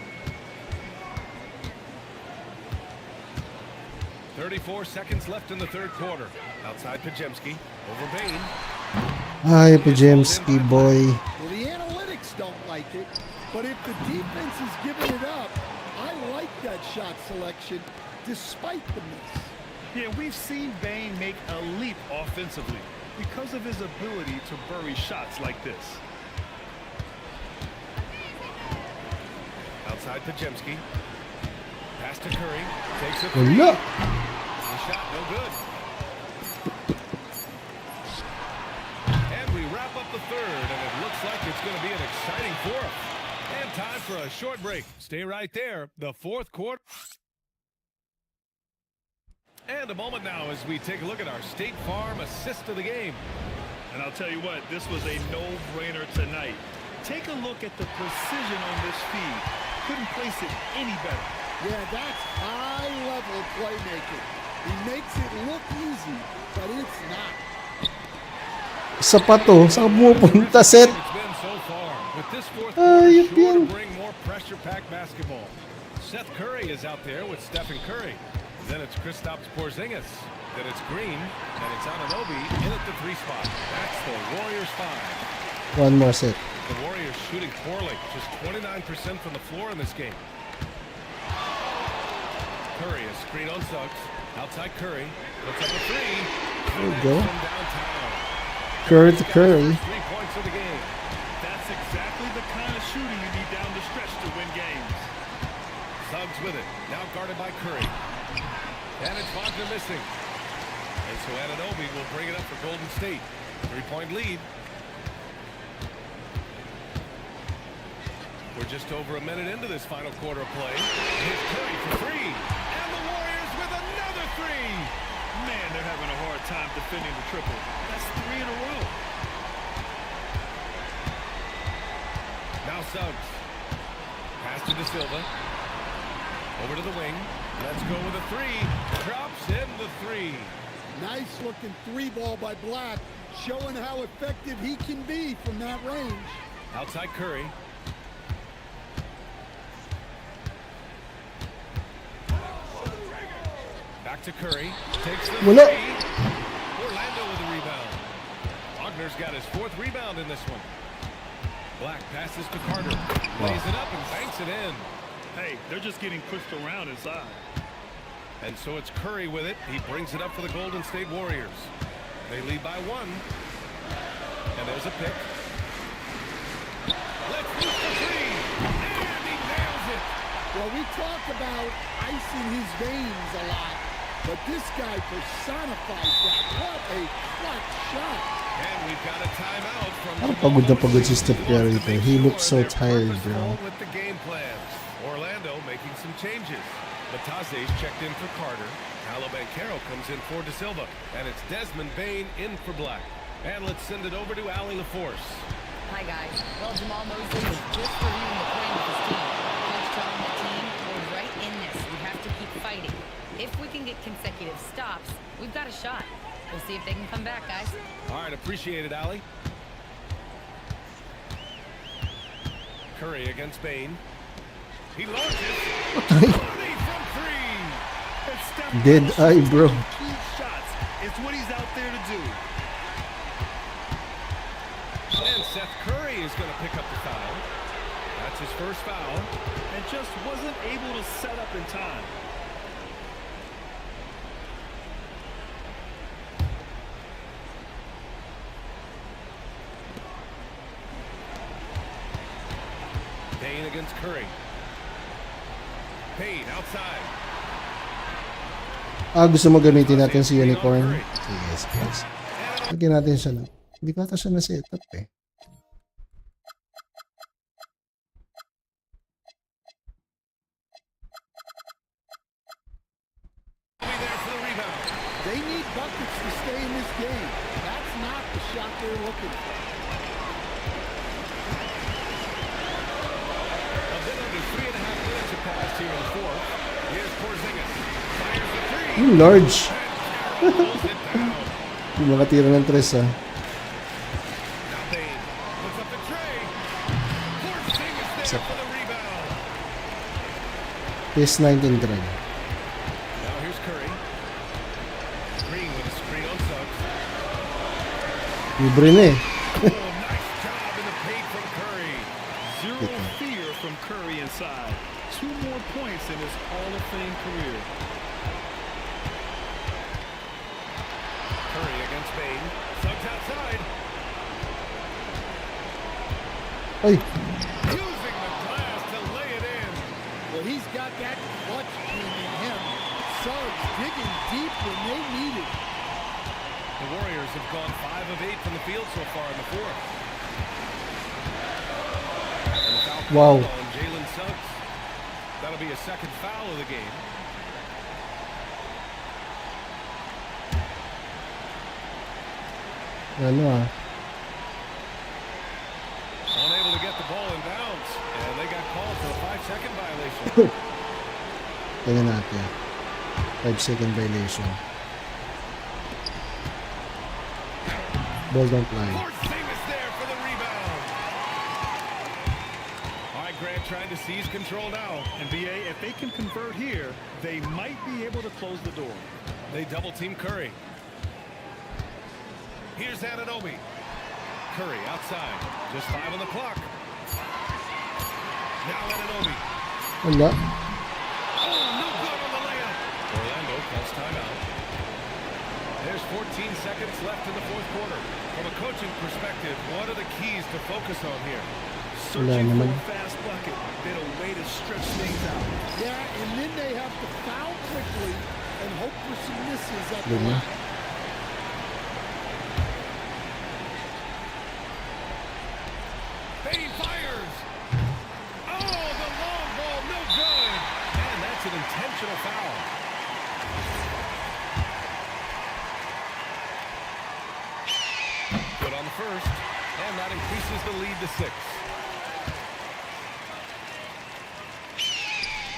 34 seconds left in the third quarter. Outside Pajemski. Over Bain. Hi, Pajemski boy. Well, the analytics don't like it, but if the defense is giving it up, I like that shot selection despite the miss. Yeah, we've seen Bain make a leap offensively because of his ability to bury shots like this. Outside Pajemski. Pass to Curry. Takes it. Well, look. The shot no good. And we wrap up the third, and it looks like it's going to be an exciting fourth. And time for a short break. Stay right there. The fourth quarter. And a moment now as we take a look at our State Farm assist of the game. And I'll tell you what, this was a no-brainer tonight. Take a look at the precision on this feed. Couldn't place it any better. Yeah, that's high-level playmaking. He makes it look easy, but it's not. Isa pa to. Saan pumupunta, Seth? It's been so far. With this fourth Ayup quarter, sure yan. to bring more pressure-packed basketball. Seth Curry is out there with Stephen Curry. Then it's Kristaps Porzingis. Then it's Green. And it's Anunoby in at the 3 spot. That's the Warriors 5. One more set. The Warriors shooting poorly. Just 29% from the floor in this game. Curry, a screen on Suggs. Outside Curry. Puts up a 3. There you go. From downtown. Curry to Curry. 3 points of the game. That's exactly the kind of shooting you need down the stretch to win games. Suggs with it. Now guarded by Curry. And it's Wagner missing. And so Anunoby will bring it up for Golden State. 3-point lead. We're just over a minute into this final quarter of play. Here's Curry for 3. And the Warriors with another 3. Man, they're having a hard time defending the triple. That's 3 in a row. Now Suggs. Pass to De Silva. Over to the wing. Let's go with a 3. Drops in the 3. Nice looking 3 ball by Black, showing how effective he can be from that range. Outside Curry. Back to Curry. Takes the 3. Wala. Orlando with the rebound. Wagner's got his 4th rebound in this one. Black passes to Carter. Lays it up and banks it in. Hey, they're just getting pushed around inside. And so it's Curry with it. He brings it up for the Golden State Warriors. They lead by 1. And there's a pick. Let's move for 3. And he nails it. Well, we talk about icing his veins a lot, but this guy personifies that. What a clutch shot. And we've got a timeout from Parang pagod si Steph Curry to. He looks so tired, bro. With the game plans. Orlando making some changes. Bataze's checked in for Carter. Banchero comes in for De Silva. And it's Desmond Bain in for Black. And let's send it over to Allie LaForce. Hi, guys. Well, Jamal Mosley was just reviewing the plan with his team. Coach telling the team, we're right in this. We have to keep fighting. If we can get consecutive stops, we've got a shot. We'll see if they can come back, guys. All right, appreciate it, Allie. Curry against Bain. He launches. Curry from 3. Dead eye, bro. Key shots. It's what he's out there to do. And Seth Curry is going to pick up the foul. That's his first foul. And just wasn't able to set up in time. Payne against Curry. Payne outside. Gusto mo gamitin natin si Unicorn? Yes, yes. Lagyan natin siya na. Hindi ko ata siya na-set up eh. They need buckets to stay in this game. That's not the shot they're looking for. A bit under 3.5 minutes have passed here in the fourth. Here's Porzingis. Fires the three. Large. Pulls it down. Yung mga tira ng tres ah. Now Bane looks up the tray. Porzingis there for the rebound. PS19 drag. Now here's Curry. Green with a screen on Suggs. Libre na eh. Oh, nice job in the paint from Curry. Zero fear from Curry inside. 2 more points in his Hall of Fame career. Curry against Bane. Suggs outside. Ay, Using the glass to lay it in. Well, he's got that clutch gene in him. Suggs digging deep when they need it. The Warriors have gone 5 of 8 from the field so far in the fourth. And the foul Wow. called on Jalen Suggs. That'll be a second foul of the game. ano ah. Unable to get the ball in bounds. And they got called for a 5-second violation. Tingnan natin. 5-second violation. Ball don't lie. Porzingis there for the rebound. All right, Grant trying to seize control now. And BA, if they can convert here, they might be able to close the door. They double team Curry. Here's Anunoby. Curry outside. Just 5 on the clock. Now Anunoby. Wala. Oh, no good on the layup. Orlando calls timeout. There's 14 seconds left in the fourth quarter. From a coaching perspective, what are the keys to focus on here? Wala Searching for naman. a fast bucket, then a way to stretch things out. Yeah, and then they have to foul quickly and hope for some misses at the Good na. line. Bane fires. Oh, the long ball, no good. And that's an intentional foul. Good on the first, and that increases the lead to 6.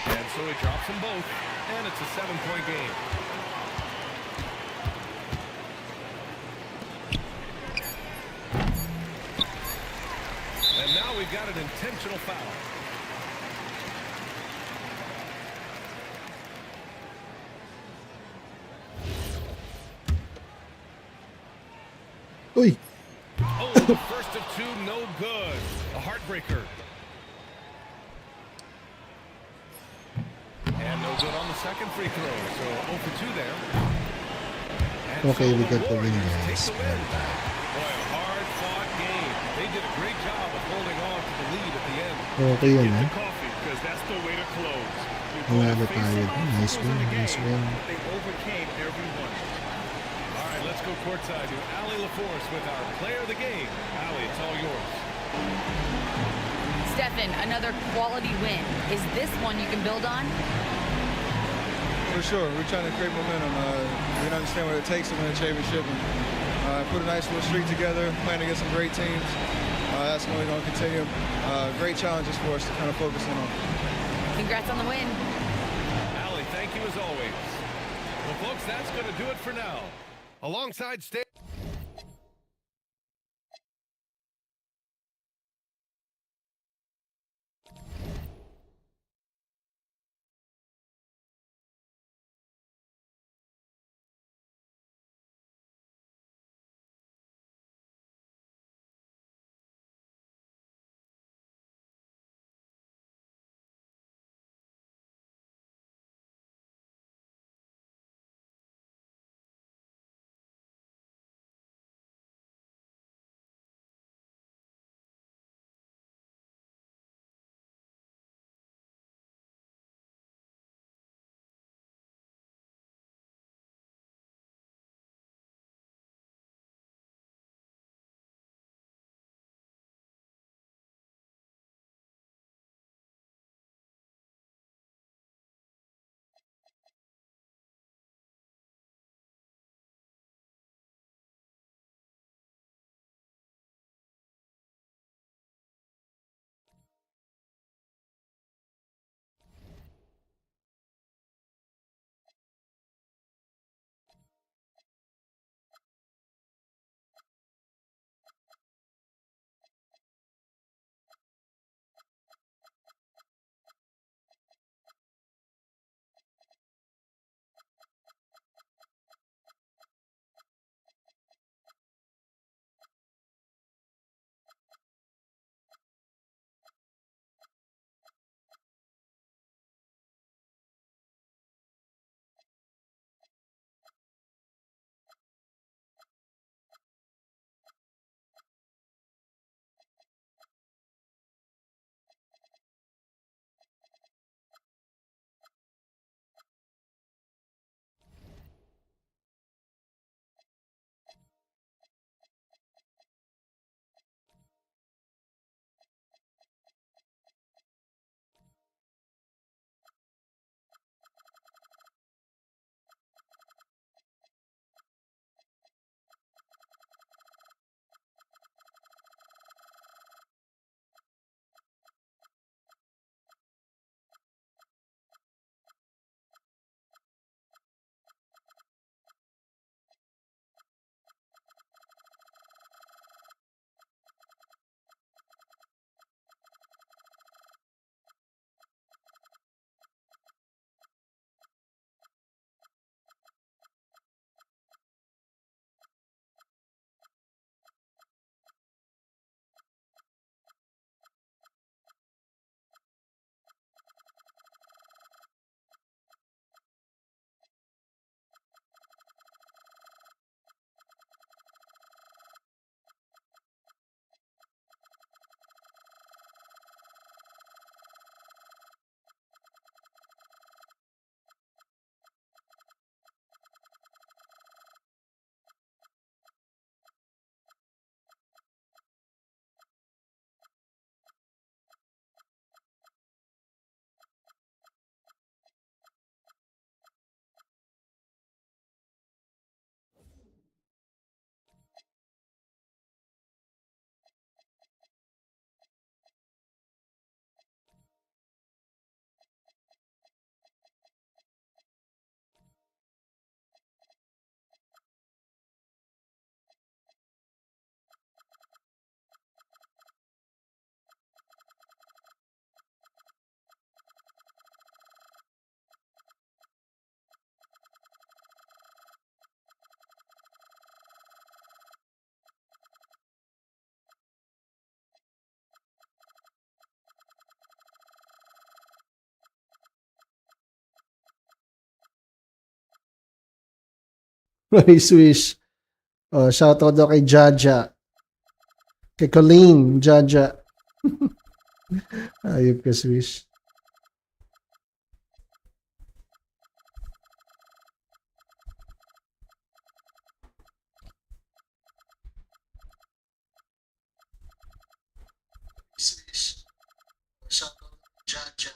And so he drops them both, and it's a 7-point game. And now we've got an intentional foul. Uy! Oh, the first of 2, no good. A heartbreaker. And no good on the second free throw. So 0 for 2 there. And Okay, so we the got the win, Warriors guys. take the win. Boy, a hard-fought game. They did a great job of holding on to the lead at the end. Okay yan Get ah. the coffee, because that's the way to close. You're Wala going na to face tayo. some Nice obstacles in win, the nice game, win. but they overcame every one. All right, let's go courtside to Allie LaForce with our player of the game. Allie, it's all yours. Stefan, another quality win. Is this one you can build on? For sure. We're trying to create momentum. We understand what it takes to win a championship. And, put a nice little streak together, playing against some great teams. That's only going to continue. Great challenges for us to kind of focus in on. Congrats on the win. Allie, thank you as always. Well, folks, that's going to do it for now. Alongside Stan. Roy Swish. Oh, shoutout daw kay Jaja. Kay Colleen, Jaja. Ayop ka, Swish. Swish. Shoutout kay Jaja.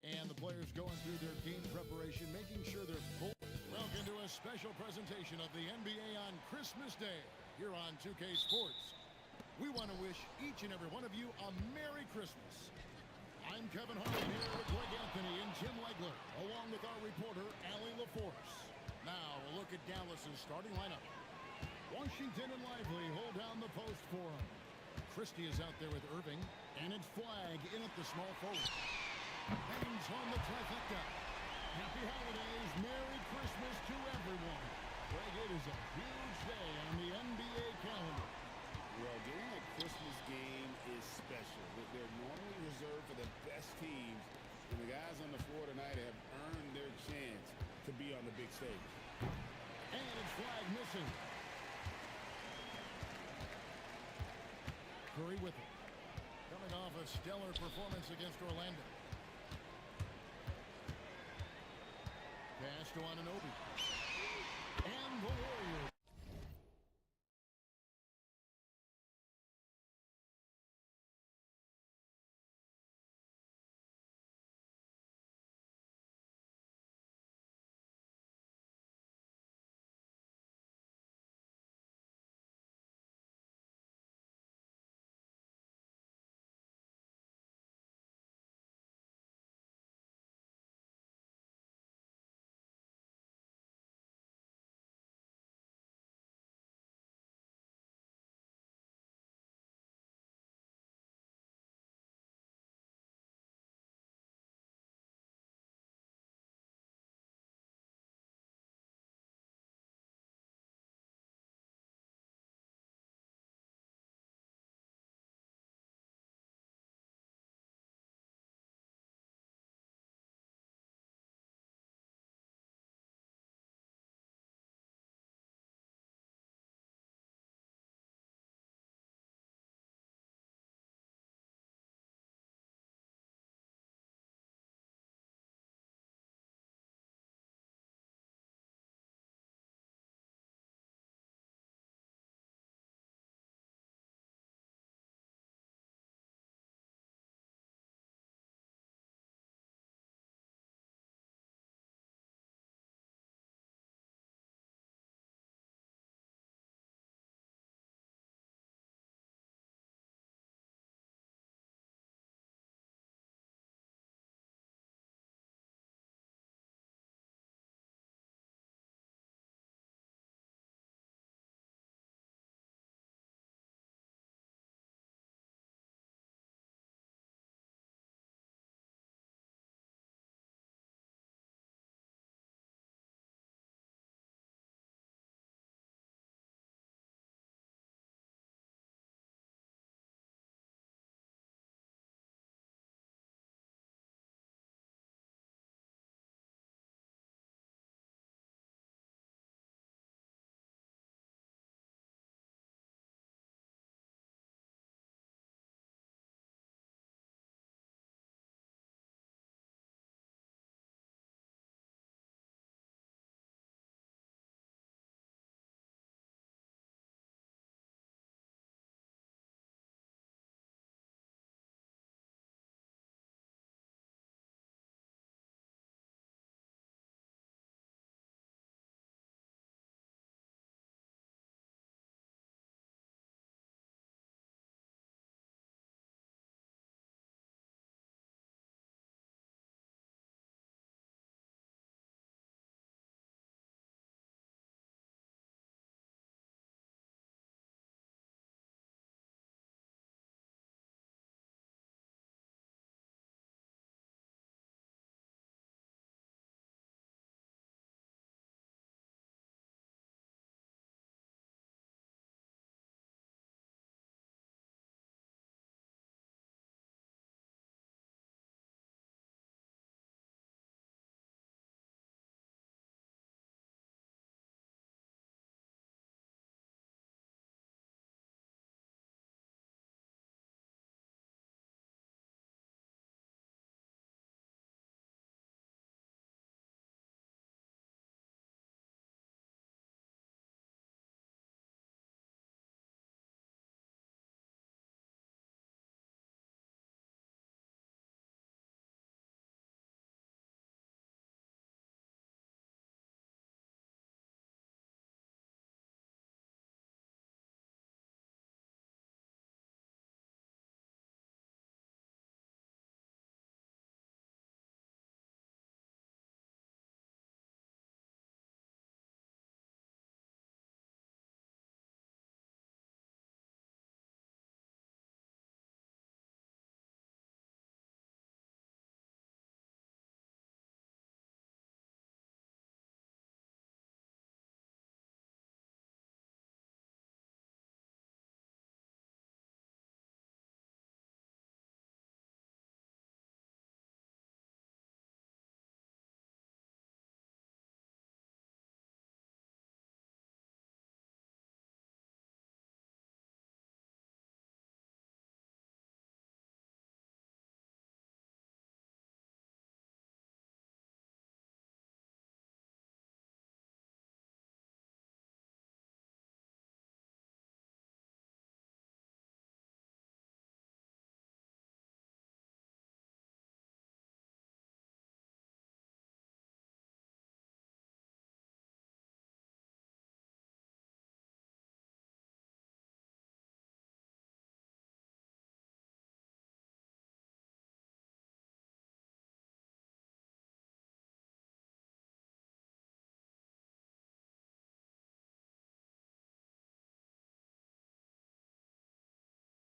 And the players going through their game preparation, making sure they're full. Welcome to a special presentation of the NBA on Christmas Day here on 2K Sports. We want to wish each and every one of you a Merry Christmas. I'm Kevin Harlan here with Greg Anthony and Jim Legler, along with our reporter, Allie LaForce. Now, a look at Dallas's starting lineup. Washington and Lively hold down the post for him. Christie is out there with Irving, and it's Flagg in at the small forward. Hangs on the trifecta. Happy holidays, Merry Christmas to everyone. Greg, it is a huge day on the NBA calendar. Well, getting a Christmas game is special. They're normally reserved for the best teams, and the guys on the floor tonight have earned their chance to be on the big stage. And it's Flagg missing. Curry with it. Coming off a stellar performance against Orlando. Pass to Anunoby. And the Warriors